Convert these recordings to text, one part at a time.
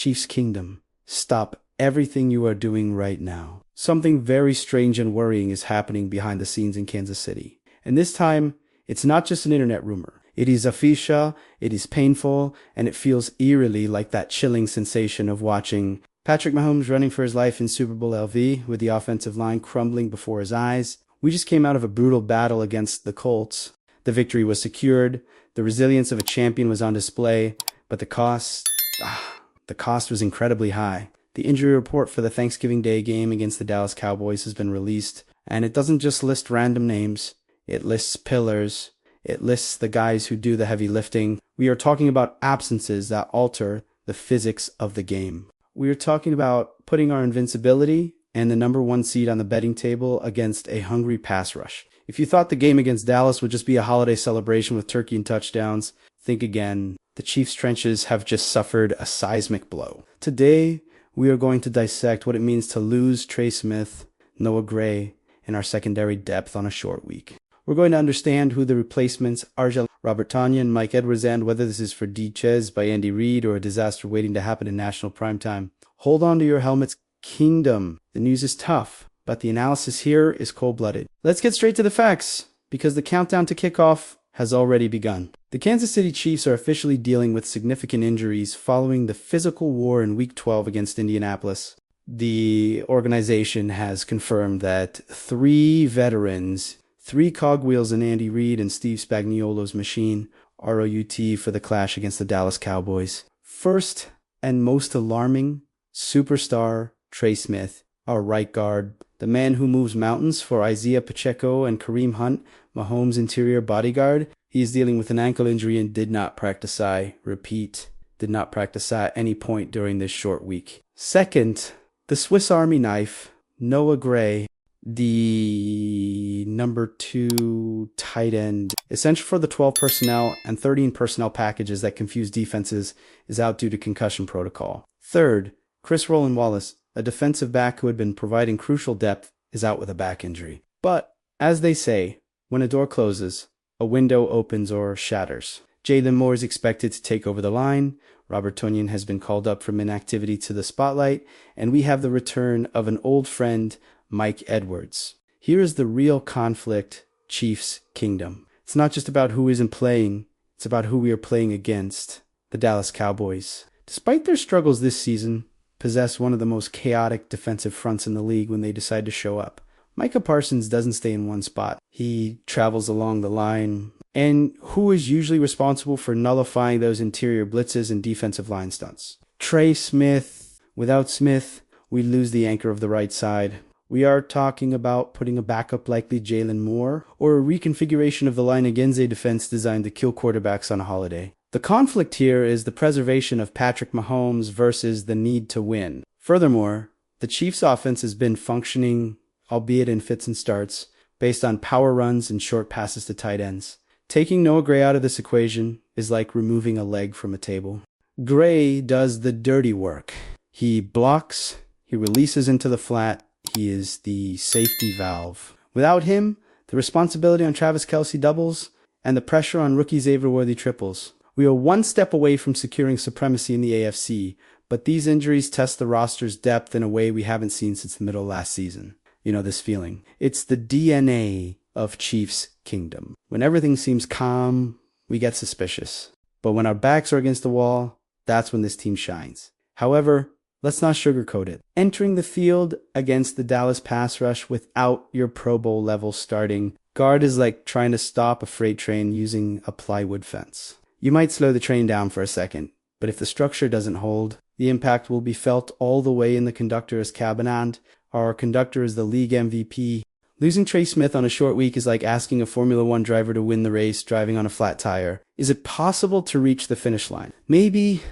Chiefs Kingdom, stop everything you are doing right now. Something very strange and worrying is happening behind the scenes in Kansas City. And this time, it's not just an internet rumor. It is official, it is painful, and it feels eerily like that chilling sensation of watching Patrick Mahomes running for his life in Super Bowl LV with the offensive line crumbling before his eyes. We just came out of a brutal battle against the Colts. The victory was secured, the resilience of a champion was on display, but the cost was incredibly high. The injury report for the Thanksgiving Day game against the Dallas Cowboys has been released, and it doesn't just list random names. It lists pillars. It lists the guys who do the heavy lifting. We are talking about absences that alter the physics of the game. We are talking about putting our invincibility and the number one seed on the betting table against a hungry pass rush. If you thought the game against Dallas would just be a holiday celebration with turkey and touchdowns, think again. The Chiefs' trenches have just suffered a seismic blow. Today, we are going to dissect what it means to lose Trey Smith, Noah Gray, and our secondary depth on a short week. We're going to understand who the replacements are, Robert Tonyan, Mike Edwards, and whether this is for CHIEFS by Andy Reid or a disaster waiting to happen in national primetime. Hold on to your helmets, Kingdom. The news is tough, but the analysis here is cold-blooded. Let's get straight to the facts, because the countdown to kickoff has already begun. The Kansas City Chiefs are officially dealing with significant injuries following the physical war in Week 12 against Indianapolis. The organization has confirmed that 3 veterans, 3 cogwheels in Andy Reid and Steve Spagnuolo's machine, are out for the clash against the Dallas Cowboys. First and most alarming, superstar Trey Smith, our right guard, the man who moves mountains for Isaiah Pacheco and Kareem Hunt, Mahomes' interior bodyguard. He is dealing with an ankle injury and did not practice did not practice at any point during this short week. Second, the Swiss Army knife, Noah Gray, the number 2 tight end, essential for the 12 personnel and 13 personnel packages that confuse defenses, is out due to concussion protocol. Third, Chris Roland Wallace, a defensive back who had been providing crucial depth, is out with a back injury. But, as they say, when a door closes, a window opens or shatters. Jalen Moore is expected to take over the line. Robert Tonyan has been called up from inactivity to the spotlight, and we have the return of an old friend, Mike Edwards. Here is the real conflict, Chiefs Kingdom. It's not just about who isn't playing, it's about who we are playing against. The Dallas Cowboys, despite their struggles this season, possess one of the most chaotic defensive fronts in the league when they decide to show up. Micah Parsons doesn't stay in one spot. He travels along the line. And who is usually responsible for nullifying those interior blitzes and defensive line stunts? Trey Smith. Without Smith, we lose the anchor of the right side. We are talking about putting a backup likely Jalen Moore or a reconfiguration of the line against a defense designed to kill quarterbacks on a holiday. The conflict here is the preservation of Patrick Mahomes versus the need to win. Furthermore, the Chiefs' offense has been functioning, albeit in fits and starts, based on power runs and short passes to tight ends. Taking Noah Gray out of this equation is like removing a leg from a table. Gray does the dirty work. He blocks, he releases into the flat, he is the safety valve. Without him, the responsibility on Travis Kelce doubles and the pressure on rookie Xavier Worthy triples. We are one step away from securing supremacy in the AFC, but these injuries test the roster's depth in a way we haven't seen since the middle of last season. You know this feeling. It's the DNA of Chiefs Kingdom. When everything seems calm, we get suspicious. But when our backs are against the wall, that's when this team shines. However, let's not sugarcoat it. Entering the field against the Dallas pass rush without your Pro Bowl level starting guard is like trying to stop a freight train using a plywood fence. You might slow the train down for a second, but if the structure doesn't hold, the impact will be felt all the way in the conductor's cabin, and our conductor is the league MVP. Losing Trey Smith on a short week is like asking a Formula One driver to win the race driving on a flat tire. Is it possible to reach the finish line? Maybe,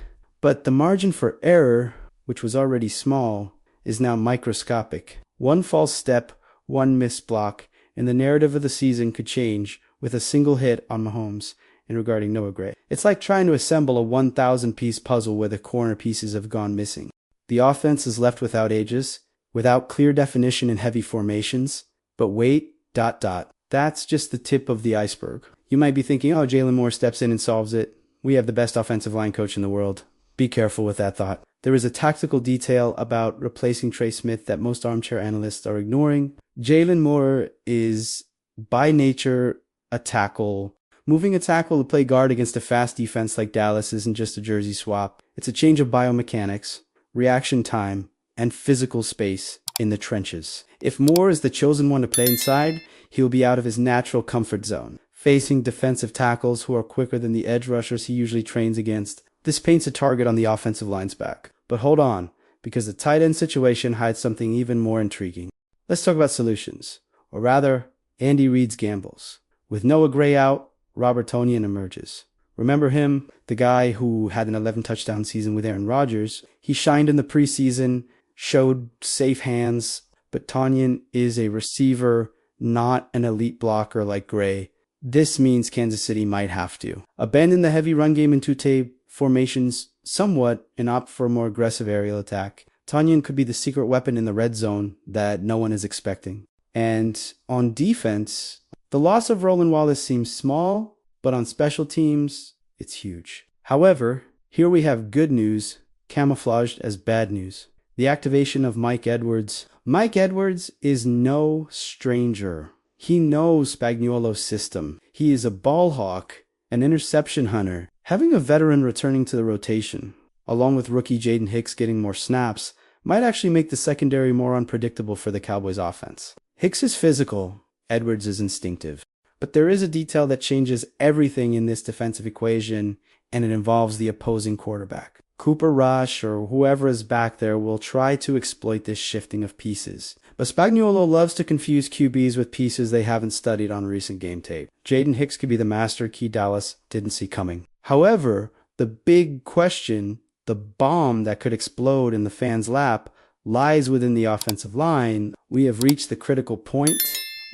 but the margin for error, which was already small, is now microscopic. One false step, one missed block, and the narrative of the season could change with a single hit on Mahomes. And regarding Noah Gray, it's like trying to assemble a 1,000-piece puzzle where the corner pieces have gone missing. The offense is left without edges, without clear definition in heavy formations. But wait, ... That's just the tip of the iceberg. You might be thinking, oh, Jalen Moore steps in and solves it. We have the best offensive line coach in the world. Be careful with that thought. There is a tactical detail about replacing Trey Smith that most armchair analysts are ignoring. Jalen Moore is, by nature, a tackle. Moving a tackle to play guard against a fast defense like Dallas isn't just a jersey swap. It's a change of biomechanics, reaction time, and physical space in the trenches. If Moore is the chosen one to play inside, he will be out of his natural comfort zone, facing defensive tackles who are quicker than the edge rushers he usually trains against. This paints a target on the offensive line's back. But hold on, because the tight end situation hides something even more intriguing. Let's talk about solutions, or rather, Andy Reid's gambles. With Noah Gray out, Robert Tonyan emerges. Remember him, the guy who had an 11-touchdown season with Aaron Rodgers? He shined in the preseason, showed safe hands, but Tonyan is a receiver, not an elite blocker like Gray. This means Kansas City might have to abandon the heavy run game in two-tape formations somewhat and opt for a more aggressive aerial attack. Tonyan could be the secret weapon in the red zone that no one is expecting. And on defense, the loss of Roland Wallace seems small, but on special teams, it's huge. However, here we have good news camouflaged as bad news. The activation of Mike Edwards. Mike Edwards is no stranger. He knows Spagnuolo's system. He is a ball hawk, an interception hunter. Having a veteran returning to the rotation, along with rookie Jaden Hicks getting more snaps, might actually make the secondary more unpredictable for the Cowboys offense. Hicks is physical, Edwards is instinctive. But there is a detail that changes everything in this defensive equation, and it involves the opposing quarterback. Cooper Rush or whoever is back there will try to exploit this shifting of pieces. But Spagnuolo loves to confuse QBs with pieces they haven't studied on recent game tape. Jaden Hicks could be the master key Dallas didn't see coming. However, the big question, the bomb that could explode in the fans' lap, lies within the offensive line. We have reached the critical point.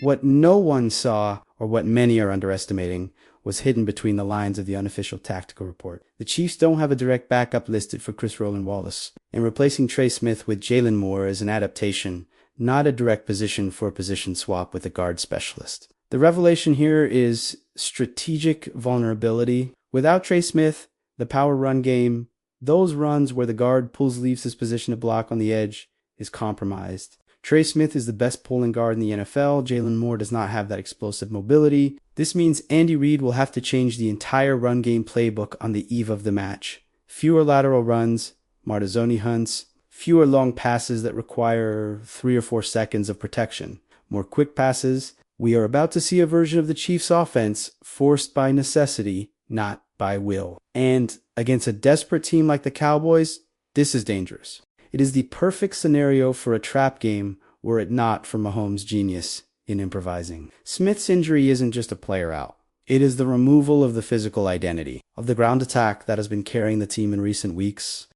What no one saw, or what many are underestimating, was hidden between the lines of the unofficial tactical report. The Chiefs don't have a direct backup listed for Chris Roland Wallace, and replacing Trey Smith with Jalen Moore is an adaptation, not a direct position for a position swap with a guard specialist. The revelation here is strategic vulnerability. Without Trey Smith, the power run game, those runs where the guard leaves his position to block on the edge, is compromised. Trey Smith is the best pulling guard in the NFL. Jalen Moore does not have that explosive mobility. This means Andy Reid will have to change the entire run game playbook on the eve of the match. Fewer lateral runs, Martazzoni hunts, fewer long passes that require 3 or 4 seconds of protection. More quick passes. We are about to see a version of the Chiefs' offense forced by necessity, not by will. And against a desperate team like the Cowboys, this is dangerous. It is the perfect scenario for a trap game were it not for Mahomes' genius in improvising. Smith's injury isn't just a player out. It is the removal of the physical identity of the ground attack that has been carrying the team in recent weeks.